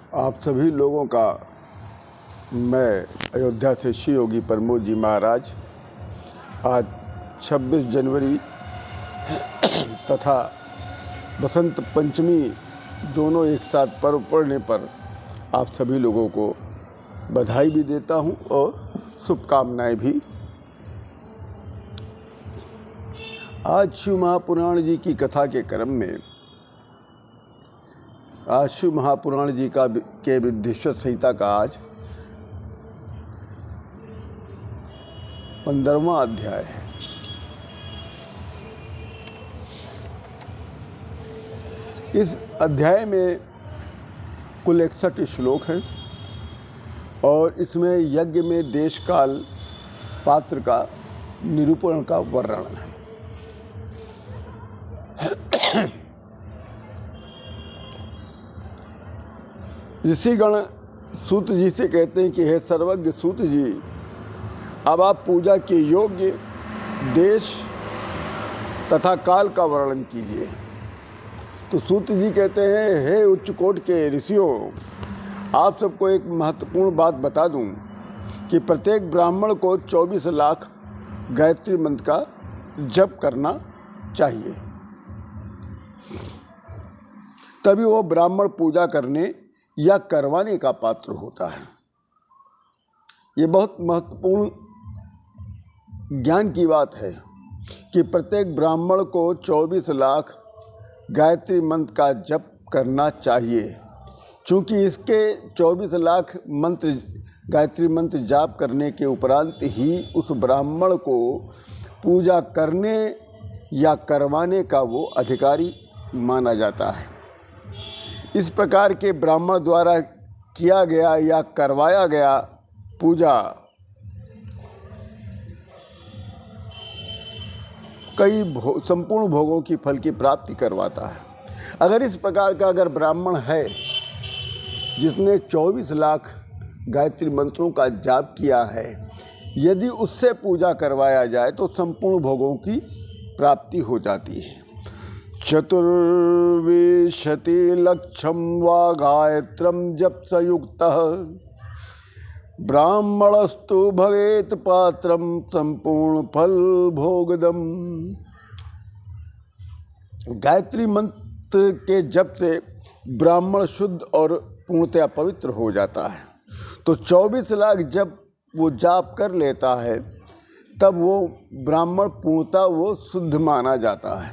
आप सभी लोगों का मैं अयोध्या से श्री योगी प्रमोद जी महाराज आज 26 जनवरी तथा बसंत पंचमी दोनों एक साथ पर्व पड़ने पर आप सभी लोगों को बधाई भी देता हूं और शुभकामनाएं भी। आज शिव महापुराण जी की कथा के क्रम में आज शिव महापुराण जी के विद्येश्वर संहिता का आज 15वां अध्याय है। इस अध्याय में कुल 61 श्लोक हैं और इसमें यज्ञ में देश काल पात्र का निरूपण का वर्णन है। ऋषिगण सूत जी से कहते हैं कि हे सर्वज्ञ सूत जी, अब आप पूजा के योग्य देश तथा काल का वर्णन कीजिए। तो सूत जी कहते हैं, हे उच्च कोटि के ऋषियों, आप सबको एक महत्वपूर्ण बात बता दूं कि प्रत्येक ब्राह्मण को 24 लाख गायत्री मंत्र का जप करना चाहिए, तभी वो ब्राह्मण पूजा करने या करवाने का पात्र होता है। ये बहुत महत्वपूर्ण ज्ञान की बात है कि प्रत्येक ब्राह्मण को 24 लाख गायत्री मंत्र का जप करना चाहिए, क्योंकि इसके 24 लाख मंत्र गायत्री मंत्र जाप करने के उपरांत ही उस ब्राह्मण को पूजा करने या करवाने का वो अधिकारी माना जाता है। इस प्रकार के ब्राह्मण द्वारा किया गया या करवाया गया पूजा कई संपूर्ण भोगों की फल की प्राप्ति करवाता है। अगर इस प्रकार का ब्राह्मण है जिसने 24 लाख गायत्री मंत्रों का जाप किया है, यदि उससे पूजा करवाया जाए तो संपूर्ण भोगों की प्राप्ति हो जाती है। चतुर्विंशति लक्षम वा गायत्रम जप संयुक्तः ब्राह्मणस्तु भवेत पात्रम संपूर्ण फल भोगदम। गायत्री मंत्र के जप से ब्राह्मण शुद्ध और पूर्णतया पवित्र हो जाता है। तो 24 लाख जब वो जाप कर लेता है तब वो ब्राह्मण पूर्णतः वो शुद्ध माना जाता है।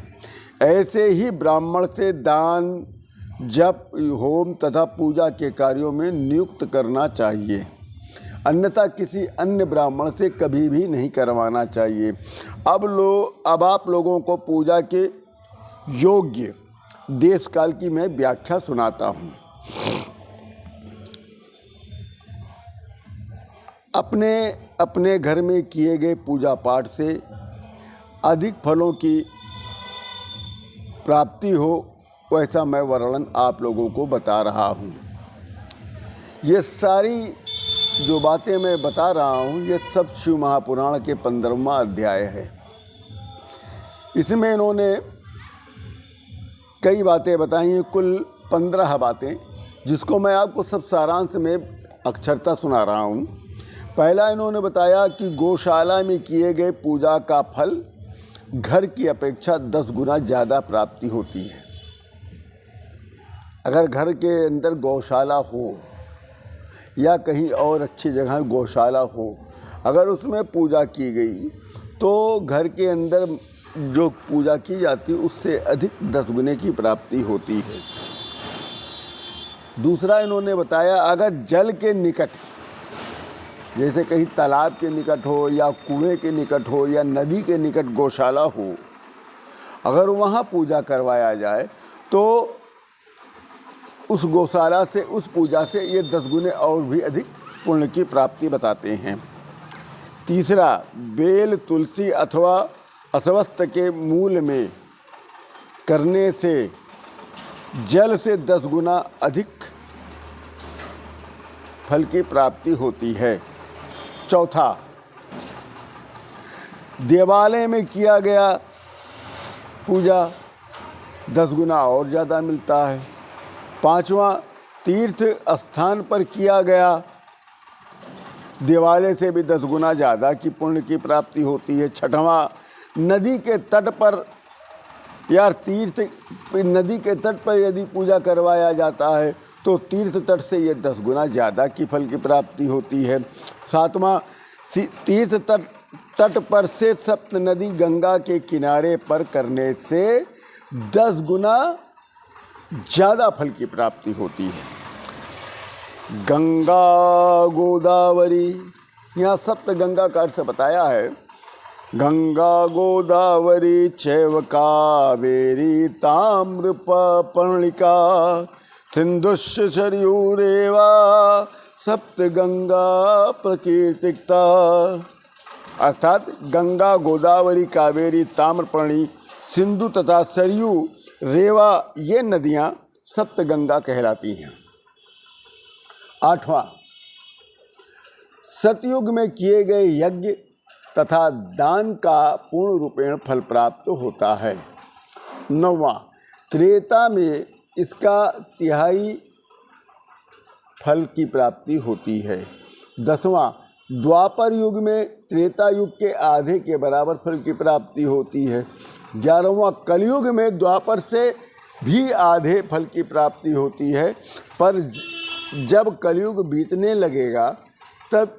ऐसे ही ब्राह्मण से दान, जप, होम तथा पूजा के कार्यों में नियुक्त करना चाहिए, अन्यथा किसी अन्य ब्राह्मण से कभी भी नहीं करवाना चाहिए। अब आप लोगों को पूजा के योग्य देश काल की मैं व्याख्या सुनाता हूँ। अपने अपने घर में किए गए पूजा पाठ से अधिक फलों की प्राप्ति हो, वैसा मैं वर्णन आप लोगों को बता रहा हूँ। ये सारी जो बातें मैं बता रहा हूँ ये सब शिव महापुराण के 15वां अध्याय है। इसमें इन्होंने कई बातें बताई हैं, कुल 15 बातें, जिसको मैं आपको सब सारांश में अक्षरता सुना रहा हूँ। पहला इन्होंने बताया कि गौशाला में किए गए पूजा का फल घर की अपेक्षा 10 गुना ज़्यादा प्राप्ति होती है। अगर घर के अंदर गौशाला हो या कहीं और अच्छी जगह गौशाला हो, अगर उसमें पूजा की गई तो घर के अंदर जो पूजा की जाती है उससे अधिक 10 गुने की प्राप्ति होती है। दूसरा इन्होंने बताया, अगर जल के निकट, जैसे कहीं तालाब के निकट हो या कुएं के निकट हो या नदी के निकट गौशाला हो, अगर वहाँ पूजा करवाया जाए तो उस गौशाला से, उस पूजा से ये 10 गुने और भी अधिक पुण्य की प्राप्ति बताते हैं। तीसरा, बेल, तुलसी अथवा अश्वत्थ के मूल में करने से जल से 10 गुना अधिक फल की प्राप्ति होती है। चौथा, देवालय में किया गया पूजा 10 गुना और ज़्यादा मिलता है। पांचवा, तीर्थ स्थान पर किया गया दिवाले से भी 10 गुना ज़्यादा की पुण्य की प्राप्ति होती है। छठवां, नदी के तट पर या तीर्थ नदी के तट पर यदि पूजा करवाया जाता है तो तीर्थ तट से ये 10 गुना ज़्यादा की फल की प्राप्ति होती है। सातवां, तीर्थ तट पर से सप्त नदी गंगा के किनारे पर करने से 10 गुना ज़्यादा फल की प्राप्ति होती है। गंगा गोदावरी, यहाँ सप्त गंगा का अर्थ बताया है। गंगा गोदावरी चैव कावेरी ताम्रपर्णिका सिंधुश्च सरयूरेवा सप्त गंगा प्रकीर्तिता। अर्थात गंगा, गोदावरी, कावेरी, ताम्रपर्णी, सिंधु तथा सरयू, रेवा ये नदियाँ सप्त गंगा कहलाती हैं। आठवां, सतयुग में किए गए यज्ञ तथा दान का पूर्ण रूपेण फल प्राप्त होता है। नौवां, त्रेता में इसका तिहाई फल की प्राप्ति होती है। 10वां, द्वापर युग में त्रेता युग के आधे के बराबर फल की प्राप्ति होती है। 11वां, कलयुग में द्वापर से भी आधे फल की प्राप्ति होती है, पर जब कलयुग बीतने लगेगा तब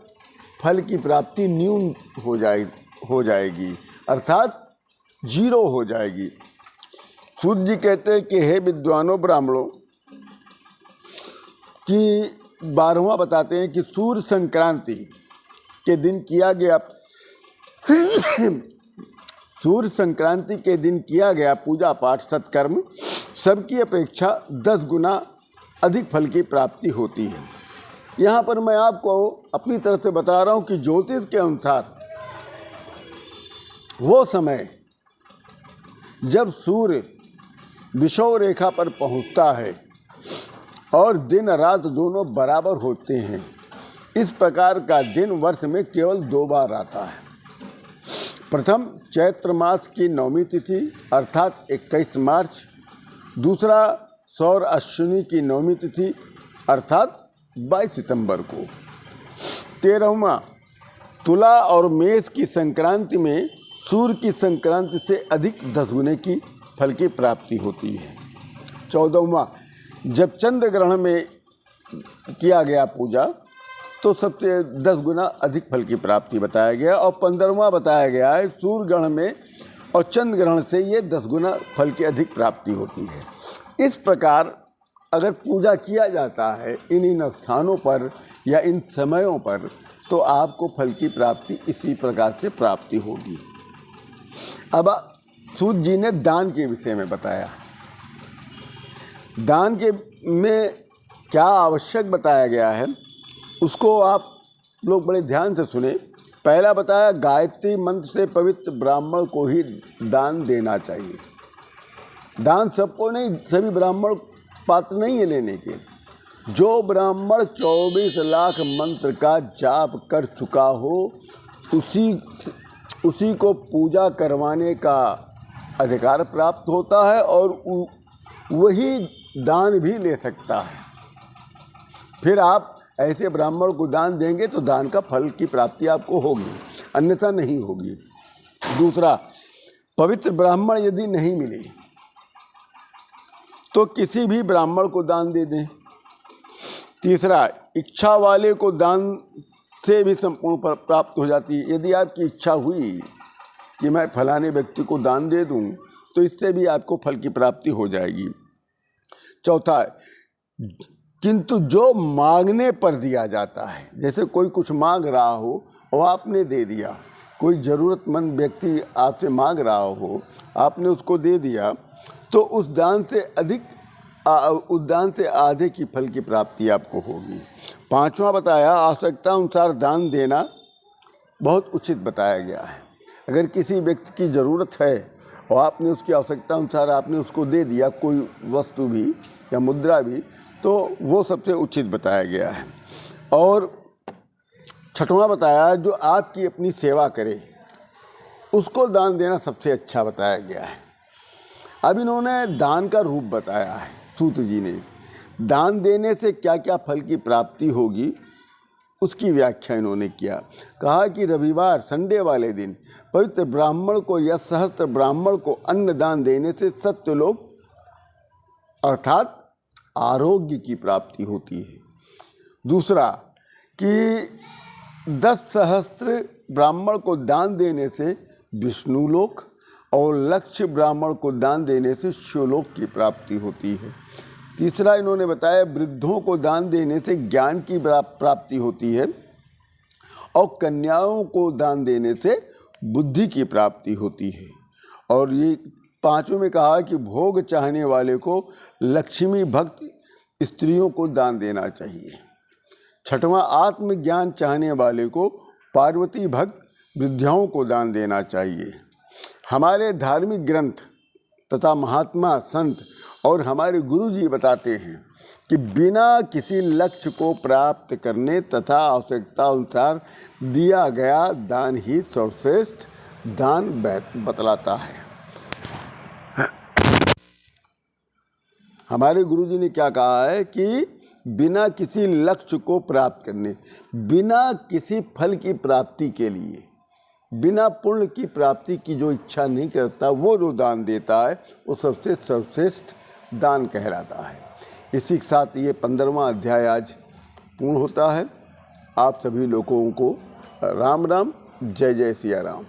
फल की प्राप्ति न्यून हो जाएगी, अर्थात 0 हो जाएगी। सूत जी कहते हैं कि हे विद्वानों ब्राह्मणों, कि 12वां बताते हैं कि सूर्य संक्रांति के दिन किया गया सूर्य संक्रांति के दिन किया गया पूजा पाठ सत्कर्म सबकी अपेक्षा 10 गुना अधिक फल की प्राप्ति होती है। यहाँ पर मैं आपको अपनी तरफ से बता रहा हूँ कि ज्योतिष के अनुसार वो समय जब सूर्य विषुव रेखा पर पहुँचता है और दिन रात दोनों बराबर होते हैं, इस प्रकार का दिन वर्ष में केवल 2 बार आता है। प्रथम चैत्र मास की 9वीं तिथि अर्थात 21 मार्च, दूसरा सौर अश्विनी की 9वीं तिथि अर्थात 22 सितंबर को। 13वां, तुला और मेष की संक्रांति में सूर्य की संक्रांति से अधिक 10 गुने की फल की प्राप्ति होती है। 14वां, जब चंद्र ग्रहण में किया गया पूजा तो सबसे 10 गुना अधिक फल की प्राप्ति बताया गया। और 15वां बताया गया है सूर्य ग्रहण में और चंद्र ग्रहण से ये 10 गुना फल की अधिक प्राप्ति होती है। इस प्रकार अगर पूजा किया जाता है इन स्थानों पर या इन समयों पर तो आपको फल की प्राप्ति इसी प्रकार से प्राप्ति होगी। अब सूत जी ने दान के विषय में बताया। दान के में क्या आवश्यक बताया गया है उसको आप लोग बड़े ध्यान से सुने। पहला बताया, गायत्री मंत्र से पवित्र ब्राह्मण को ही दान देना चाहिए। दान सबको नहीं, सभी ब्राह्मण पात्र नहीं है लेने के। जो ब्राह्मण 24 लाख मंत्र का जाप कर चुका हो उसी को पूजा करवाने का अधिकार प्राप्त होता है और वही दान भी ले सकता है। फिर आप ऐसे ब्राह्मण को दान देंगे तो दान का फल की प्राप्ति आपको होगी, अन्यथा नहीं होगी। दूसरा, पवित्र ब्राह्मण यदि नहीं मिले तो किसी भी ब्राह्मण को दान दे दें। तीसरा, इच्छा वाले को दान से भी संपूर्ण प्राप्त हो जाती है। यदि आपकी इच्छा हुई कि मैं फलाने व्यक्ति को दान दे दूं तो इससे भी आपको फल की प्राप्ति हो जाएगी। चौथा, किंतु जो मांगने पर दिया जाता है, जैसे कोई कुछ मांग रहा हो और आपने दे दिया, कोई ज़रूरतमंद व्यक्ति आपसे मांग रहा हो आपने उसको दे दिया, तो उस दान से आधे की फल की प्राप्ति आपको होगी। 5वां बताया, आवश्यकता अनुसार दान देना बहुत उचित बताया गया है। अगर किसी व्यक्ति की ज़रूरत है और आपने उसकी आवश्यकता अनुसार आपने उसको दे दिया कोई वस्तु भी या मुद्रा भी, तो वो सबसे उचित बताया गया है। और 6वां बताया, जो आपकी अपनी सेवा करे उसको दान देना सबसे अच्छा बताया गया है। अब इन्होंने दान का रूप बताया है सूत जी ने। दान देने से क्या क्या फल की प्राप्ति होगी उसकी व्याख्या इन्होंने किया। कहा कि रविवार संडे वाले दिन पवित्र ब्राह्मण को या सहस्त्र ब्राह्मण को अन्न दान देने से सत्यलोक अर्थात आरोग्य की प्राप्ति होती है। दूसरा कि 10 सहस्त्र ब्राह्मण को दान देने से विष्णुलोक और लक्ष्य ब्राह्मण को दान देने से शिवलोक की प्राप्ति होती है। तीसरा इन्होंने बताया वृद्धों को दान देने से ज्ञान की प्राप्ति होती है और कन्याओं को दान देने से बुद्धि की प्राप्ति होती है। और ये 5वें में कहा कि भोग चाहने वाले को लक्ष्मी भक्त स्त्रियों को दान देना चाहिए। 6वां आत्मज्ञान चाहने वाले को पार्वती भक्त विद्याओं को दान देना चाहिए। हमारे धार्मिक ग्रंथ तथा महात्मा संत और हमारे गुरु जी बताते हैं कि बिना किसी लक्ष्य को प्राप्त करने तथा आवश्यकता अनुसार दिया गया दान ही सर्वश्रेष्ठ दान बतलाता है। हमारे गुरु जी ने क्या कहा है कि बिना किसी लक्ष्य को प्राप्त करने, बिना किसी फल की प्राप्ति के लिए, बिना पुण्य की प्राप्ति की जो इच्छा नहीं करता, वो जो दान देता है वो सबसे सर्वश्रेष्ठ दान कहलाता है। इसी के साथ ये 15वां अध्याय आज पूर्ण होता है। आप सभी लोगों को राम राम, जय जय सिया राम।